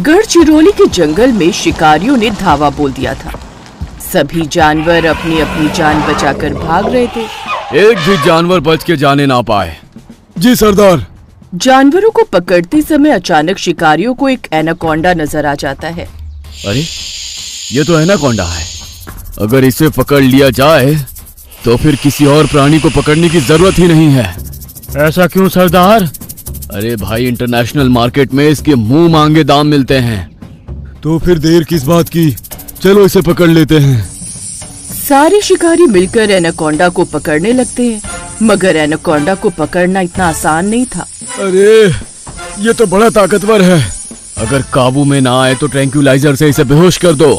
गढ़चिरौली के जंगल में शिकारियों ने धावा बोल दिया था। सभी जानवर अपनी अपनी जान बचाकर भाग रहे थे। एक भी जानवर बच के जाने ना पाए। जी सरदार। जानवरों को पकड़ते समय अचानक शिकारियों को एक एनाकोंडा नजर आ जाता है। अरे ये तो एनाकोंडा है। अगर इसे पकड़ लिया जाए तो फिर किसी और प्राणी को पकड़ने की जरूरत ही नहीं है। ऐसा क्यों सरदार? अरे भाई, इंटरनेशनल मार्केट में इसके मुंह मांगे दाम मिलते हैं। तो फिर देर किस बात की, चलो इसे पकड़ लेते हैं। सारे शिकारी मिलकर एनाकोंडा को पकड़ने लगते हैं, मगर एनाकोंडा को पकड़ना इतना आसान नहीं था। अरे ये तो बड़ा ताकतवर है। अगर काबू में ना आए तो ट्रैंक्विलाइजर से इसे बेहोश कर दो।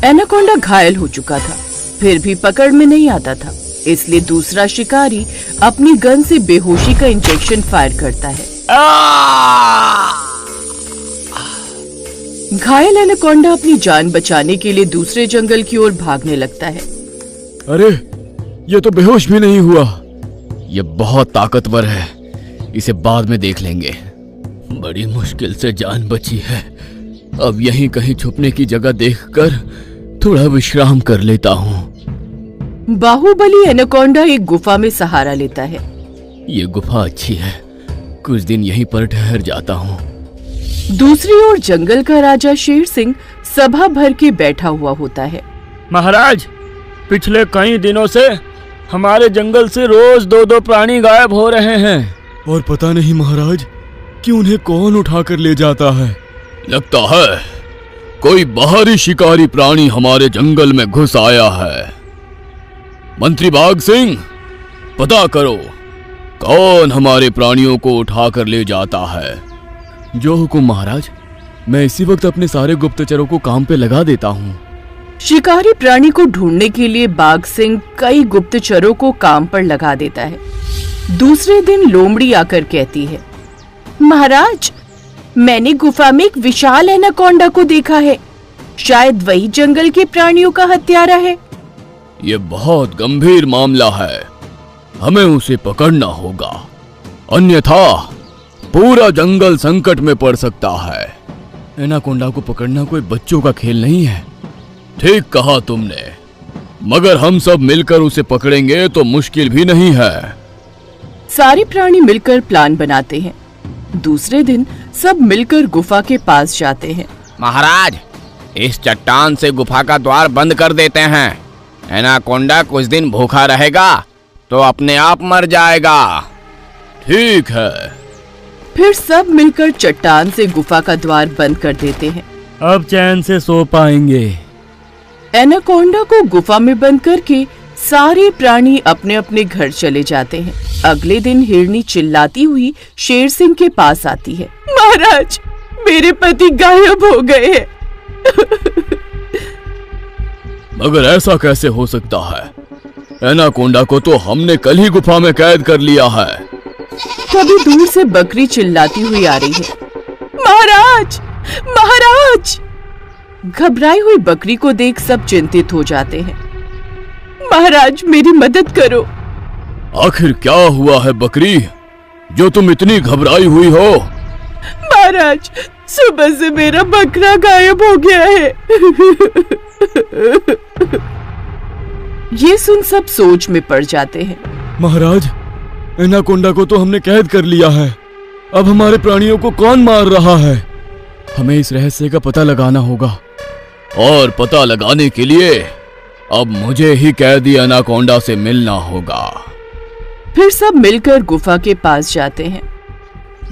एनाकोंडा घायल हो चुका था, फिर भी पकड़ में नहीं आता था, इसलिए दूसरा शिकारी अपनी गन से बेहोशी का इंजेक्शन फायर करता है। घायल एनाकोंडा अपनी जान बचाने के लिए दूसरे जंगल की ओर भागने लगता है। अरे ये तो बेहोश भी नहीं हुआ। ये बहुत ताकतवर है, इसे बाद में देख लेंगे। बड़ी मुश्किल से जान बची है। अब यहीं कहीं छुपने की जगह देखकर थोड़ा विश्राम कर लेता हूँ। बाहुबली एनाकोंडा एक गुफा में सहारा लेता है। ये गुफा अच्छी है, कुछ दिन यहीं पर ठहर जाता हूँ। दूसरी ओर जंगल का राजा शेर सिंह सभा भर के बैठा हुआ होता है। महाराज, पिछले कई दिनों से हमारे जंगल से रोज 2-2 प्राणी गायब हो रहे हैं। और पता नहीं महाराज कि उन्हें कौन उठा कर ले जाता है। लगता है कोई बाहरी शिकारी प्राणी हमारे जंगल में घुस आया है। मंत्री बाघ सिंह, पता करो कौन हमारे प्राणियों को उठा कर ले जाता है। जो हुकुम महाराज, मैं इसी वक्त अपने सारे गुप्तचरों को काम पे लगा देता हूँ। शिकारी प्राणी को ढूंढने के लिए बाघ सिंह कई गुप्तचरों को काम पर लगा देता है। दूसरे दिन लोमड़ी आकर कहती है, महाराज, मैंने गुफा में एक विशाल एनाकोंडा को देखा है। शायद वही जंगल के प्राणियों का हत्यारा है। ये बहुत गंभीर मामला है, हमें उसे पकड़ना होगा, अन्यथा पूरा जंगल संकट में पड़ सकता है। एनाकोंडा को पकड़ना कोई बच्चों का खेल नहीं है। ठीक कहा तुमने, मगर हम सब मिलकर उसे पकड़ेंगे तो मुश्किल भी नहीं है। सारे प्राणी मिलकर प्लान बनाते हैं। दूसरे दिन सब मिलकर गुफा के पास जाते हैं। महाराज, इस चट्टान से गुफा का द्वार बंद कर देते हैं। एनाकोंडा कुछ दिन भूखा रहेगा तो अपने आप मर जाएगा। ठीक है। फिर सब मिलकर चट्टान से गुफा का द्वार बंद कर देते हैं। अब चैन से सो पाएंगे। एनाकोंडा को गुफा में बंद करके सारे प्राणी अपने अपने घर चले जाते हैं। अगले दिन हिरनी चिल्लाती हुई शेर सिंह के पास आती है। महाराज, मेरे पति गायब हो गए हैं। मगर ऐसा कैसे हो सकता है? एनाकोंडा को तो हमने कल ही गुफा में कैद कर लिया है। तभी दूर से बकरी चिल्लाती हुई आ रही है। महाराज, महाराज! घबराई हुई बकरी को देख सब चिंतित हो जाते हैं। महाराज, मेरी मदद करो। आखिर क्या हुआ है बकरी, जो तुम इतनी घबराई हुई हो? महाराज, सुबह से मेरा बकरा गायब हो गया है। ये सुन सब सोच में पड़ जाते हैं। महाराज, एनाकोंडा को तो हमने कैद कर लिया है। अब हमारे प्राणियों को कौन मार रहा है? हमें इस रहस्य का पता लगाना होगा, और पता लगाने के लिए अब मुझे ही कैदी एनाकोंडा से मिलना होगा। फिर सब मिलकर गुफा के पास जाते हैं।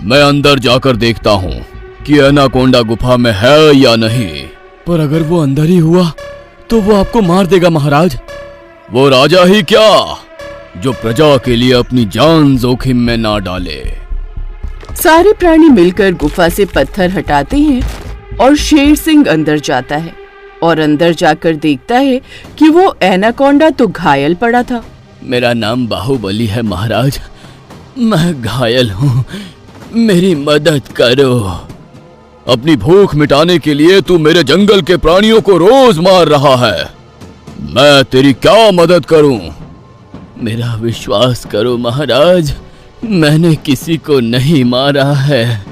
मैं अंदर जाकर देखता हूँ कि एनाकोंडा गुफा में है या नहीं। पर अगर वो अंदर ही हुआ तो वो आपको मार देगा महाराज। वो राजा ही क्या, जो प्रजा के लिए अपनी जान जोखिम में ना डाले। सारे प्राणी मिलकर गुफा से पत्थर हटाते हैं और शेर सिंह अंदर जाता है और अंदर जाकर देखता है कि वो एनाकोंडा तो घायल पड़ा था। मेरा नाम बाहुबली है महाराज, मैं घायल हूँ, मेरी मदद करो। अपनी भूख मिटाने के लिए तू मेरे जंगल के प्राणियों को रोज मार रहा है, मैं तेरी क्या मदद करूं? मेरा विश्वास करो महाराज, मैंने किसी को नहीं मारा है,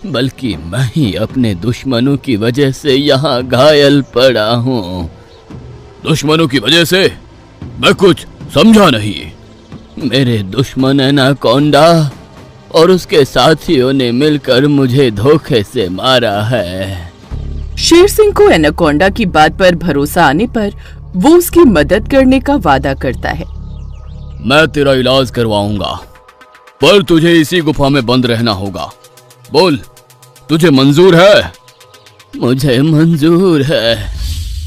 बल्कि मैं ही अपने दुश्मनों की वजह से यहाँ घायल पड़ा हूँ। दुश्मनों की वजह से? मैं कुछ समझा नहीं। मेरे दुश्मन एनाकोंडा और उसके साथियों ने मिलकर मुझे धोखे से मारा है। शेर सिंह को एनाकोंडा की बात पर भरोसा आने पर वो उसकी मदद करने का वादा करता है। मैं तेरा इलाज करवाऊंगा, पर तुझे इसी गुफा में बंद रहना होगा। बोल, तुझे मंजूर है? मुझे मंजूर है।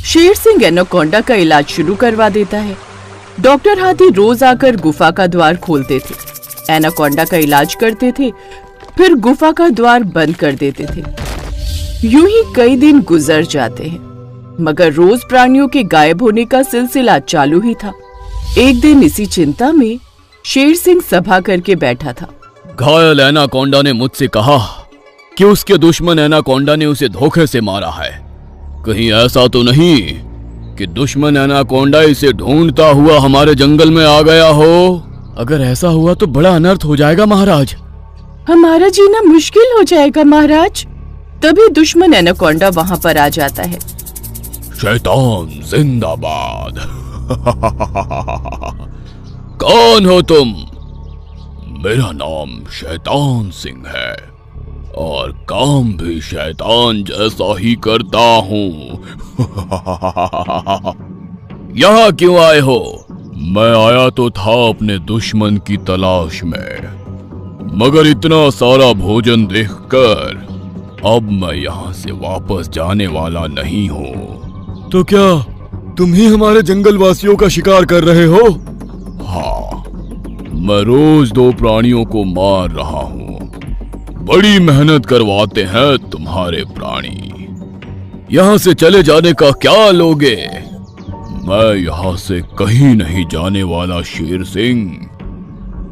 शेर सिंह एनाकोंडा का इलाज शुरू करवा देता है। डॉक्टर हाथी रोज आकर गुफा का द्वार खोलते थे, एनाकोंडा का इलाज करते थे, फिर गुफा का द्वार बंद कर देते थे। यूं ही कई दिन गुजर जाते हैं, मगर रोज प्राणियों के गायब होने का सिलसिला चालू ही था। एक दिन इसी चिंता में शेर सिंह सभा करके बैठा था। घायल एनाकोंडा ने मुझसे कहा कि उसके दुश्मन एनाकोंडा ने उसे धोखे से मारा है। कहीं ऐसा तो नहीं कि दुश्मन एनाकोंडा इसे ढूंढता हुआ हमारे जंगल में आ गया हो? अगर ऐसा हुआ तो बड़ा अनर्थ हो जाएगा महाराज। हमारा जीना मुश्किल हो जाएगा महाराज। तभी दुश्मन एनाकोंडा वहां पर आ जाता है। शैतान जिंदाबाद। कौन हो तुम? मेरा नाम शैतान सिंह है और काम भी शैतान जैसा ही करता हूँ। यहाँ क्यों आए हो? मैं आया तो था अपने दुश्मन की तलाश में, मगर इतना सारा भोजन देखकर अब मैं यहाँ से वापस जाने वाला नहीं हूँ। तो क्या तुम ही हमारे जंगल वासियों का शिकार कर रहे हो? हाँ, मैं रोज 2 प्राणियों को मार रहा हूँ। बड़ी मेहनत करवाते हैं तुम्हारे प्राणी। यहाँ से चले जाने का क्या लोगे? मैं यहाँ से कहीं नहीं जाने वाला शेर सिंह।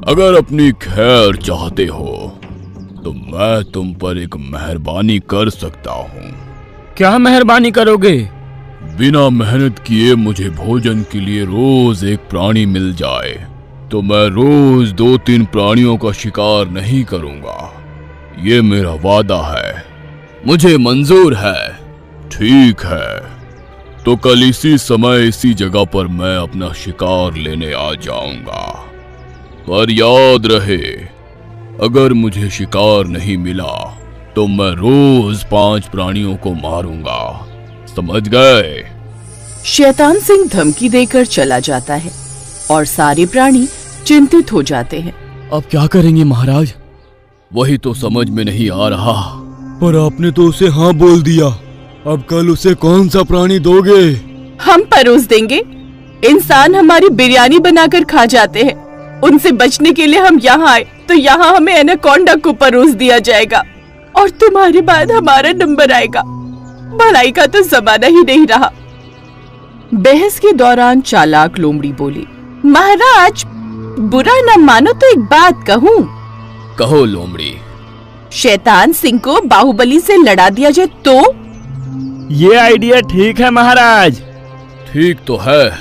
अगर अपनी खैर चाहते हो तो मैं तुम पर एक मेहरबानी कर सकता हूँ। क्या मेहरबानी करोगे? बिना मेहनत किए मुझे भोजन के लिए रोज एक प्राणी मिल जाए तो मैं रोज 2-3 प्राणियों का शिकार नहीं करूंगा। ये मेरा वादा है। मुझे मंजूर है। ठीक है, तो कल इसी समय इसी जगह पर मैं अपना शिकार लेने आ जाऊंगा। पर याद रहे, अगर मुझे शिकार नहीं मिला तो मैं रोज 5 प्राणियों को मारूंगा। समझ गए? शैतान सिंह धमकी देकर चला जाता है और सारे प्राणी चिंतित हो जाते हैं। अब क्या करेंगे महाराज? वही तो समझ में नहीं आ रहा। पर आपने तो उसे हाँ बोल दिया। अब कल उसे कौन सा प्राणी दोगे? हम परोस देंगे। इंसान हमारी बिरयानी बनाकर खा जाते हैं। उनसे बचने के लिए हम यहाँ आए तो यहाँ हमें एनाकोंडा को परोस दिया जाएगा और तुम्हारे बाद हमारा नंबर आएगा। भलाई का तो जमाना ही नहीं रहा। बहस के दौरान चालाक लोमड़ी बोली, महाराज बुरा न मानो तो एक बात कहूँ। कहो लोमड़ी। शैतान सिंह को बाहुबली से लड़ा दिया जाए तो? ये आइडिया ठीक है महाराज। ठीक तो है,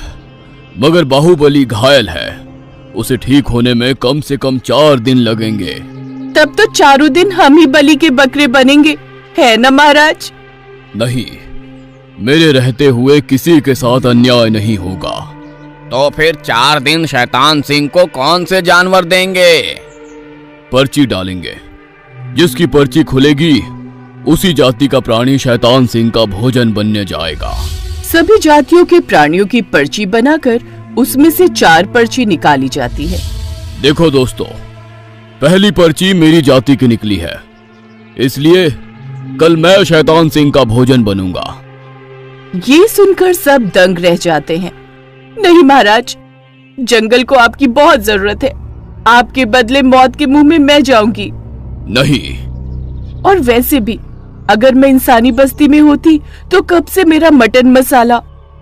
मगर बाहुबली घायल है। उसे ठीक होने में कम से कम 4 दिन लगेंगे। तब तो 4 दिन हम ही बलि के बकरे बनेंगे, है ना महाराज? नहीं, मेरे रहते हुए किसी के साथ अन्याय नहीं होगा। तो फिर 4 दिन शैतान सिंह को कौन से जानवर देंगे? पर्ची डालेंगे। जिसकी पर्ची खुलेगी उसी जाति का प्राणी शैतान सिंह का भोजन बनने जाएगा। सभी जातियों के प्राणियों की पर्ची बनाकर उसमें से 4 पर्ची निकाली जाती है। देखो दोस्तों, पहली पर्ची मेरी जाति की निकली है, इसलिए कल मैं शैतान सिंह का भोजन बनूंगा। ये सुनकर सब दंग रह जाते हैं। नहीं महाराज, जंगल को आपकी बहुत जरूरत है। आपके बदले मौत के मुंह में मैं जाऊंगी। नहीं। और वैसे भी अगर मैं इंसानी बस्ती में होती तो कब से मेरा मटन मसाला,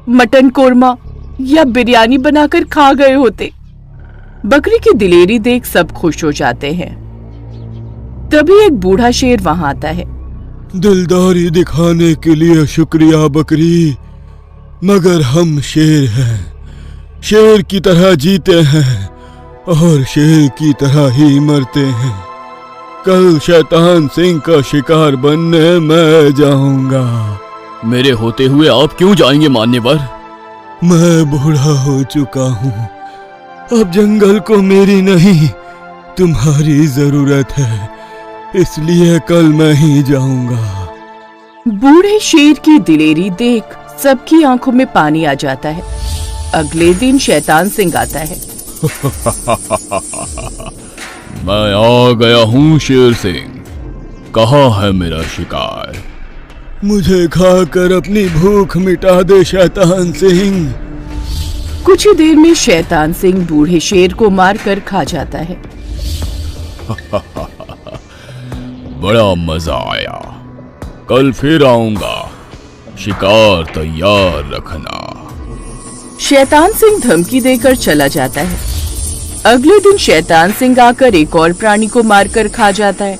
मटन कोरमा या बिरयानी बनाकर खा गए होते। बकरी की दिलेरी देख सब खुश हो जाते हैं। तभी एक बूढ़ा शेर वहां आता है। दिलदारी दिखाने के लिए शुक्रिया बकरी, मगर हम शेर हैं। शेर की तरह जीते हैं और शेर की तरह ही मरते हैं। कल शैतान सिंह का शिकार बनने मैं जाऊंगा। मेरे होते हुए आप क्यों जाएंगे मान्यवर? मैं बूढ़ा हो चुका हूँ, अब जंगल को मेरी नहीं तुम्हारी जरूरत है, इसलिए कल मैं ही जाऊंगा। बूढ़े शेर की दिलेरी देख सबकी आंखों में पानी आ जाता है। अगले दिन शैतान सिंह आता है। मैं आ गया हूँ शेर सिंह, कहाँ है मेरा शिकार? मुझे खाकर अपनी भूख मिटा दे शैतान सिंह। कुछ ही देर में शैतान सिंह बूढ़े शेर को मारकर खा जाता है। बड़ा मजा आया, कल फिर आऊंगा, शिकार तैयार रखना। शैतान सिंह धमकी देकर चला जाता है। अगले दिन शैतान सिंह आकर एक और प्राणी को मारकर खा जाता है।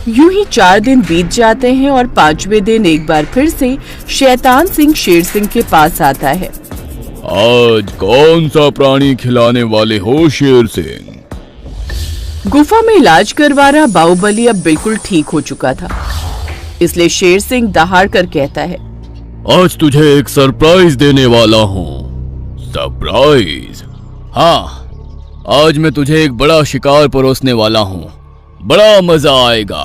यूं ही 4 दिन बीत जाते हैं और 5वें दिन एक बार फिर से शैतान सिंह शेर सिंह के पास आता है। आज कौन सा प्राणी खिलाने वाले हो शेर सिंह? गुफा में इलाज करवा रहा बाहुबली अब बिल्कुल ठीक हो चुका था, इसलिए शेर सिंह दहाड़ कर कहता है, आज तुझे एक सरप्राइज देने वाला हूँ। सरप्राइज? हाँ, आज मैं तुझे एक बड़ा शिकार परोसने वाला हूँ, बड़ा मजा आएगा।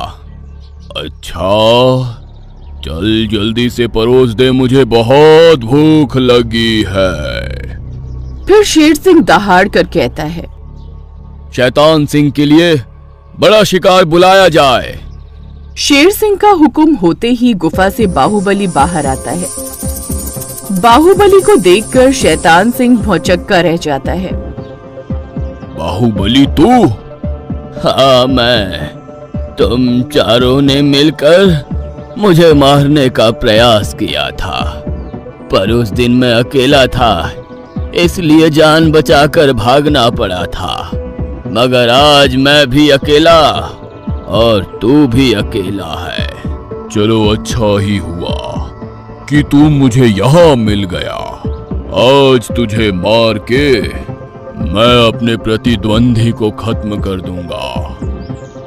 अच्छा, चल जल्दी से परोस दे, मुझे बहुत भूख लगी है। फिर शेर सिंह दहाड़ कर कहता है, शैतान सिंह के लिए बड़ा शिकार बुलाया जाए। शेर सिंह का हुक्म होते ही गुफा से बाहुबली बाहर आता है। बाहुबली को देखकर शैतान सिंह भौचक्का रह जाता है। बाहुबली तू? हाँ मैं। तुम चारों ने मिलकर मुझे मारने का प्रयास किया था, पर उस दिन मैं अकेला था, इसलिए जान बचाकर भागना पड़ा था। मगर आज मैं भी अकेला और तू भी अकेला है। चलो अच्छा ही हुआ कि तू मुझे यहाँ मिल गया। आज तुझे मार के मैं अपने प्रतिद्वंदी को खत्म कर दूंगा,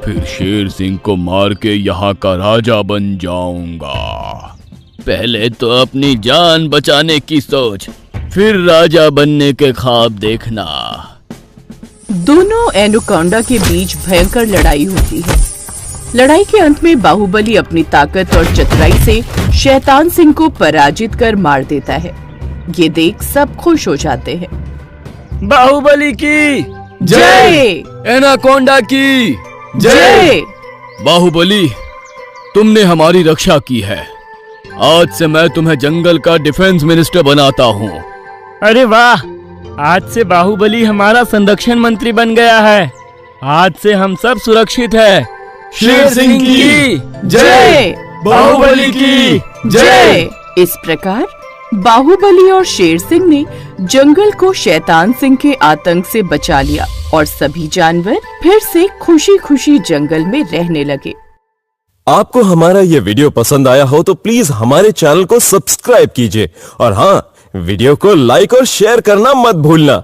फिर शेर सिंह को मार के यहाँ का राजा बन जाऊंगा। पहले तो अपनी जान बचाने की सोच, फिर राजा बनने के ख्वाब देखना। दोनों एनाकोंडा के बीच भयंकर लड़ाई होती है। लड़ाई के अंत में बाहुबली अपनी ताकत और चतुराई से शैतान सिंह को पराजित कर मार देता है। ये देख सब खुश हो जाते हैं। बाहुबली की जय! एनाकोंडा की जय! बाहुबली, तुमने हमारी रक्षा की है। आज से मैं तुम्हें जंगल का डिफेंस मिनिस्टर बनाता हूँ। अरे वाह, आज से बाहुबली हमारा संरक्षण मंत्री बन गया है। आज से हम सब सुरक्षित है। शेर सिंह की जय! बाहुबली की जय! इस प्रकार बाहुबली और शेर सिंह ने जंगल को शैतान सिंह के आतंक से बचा लिया और सभी जानवर फिर से खुशी खुशी जंगल में रहने लगे। आपको हमारा ये वीडियो पसंद आया हो तो प्लीज हमारे चैनल को सब्सक्राइब कीजिए और हाँ, वीडियो को लाइक और शेयर करना मत भूलना।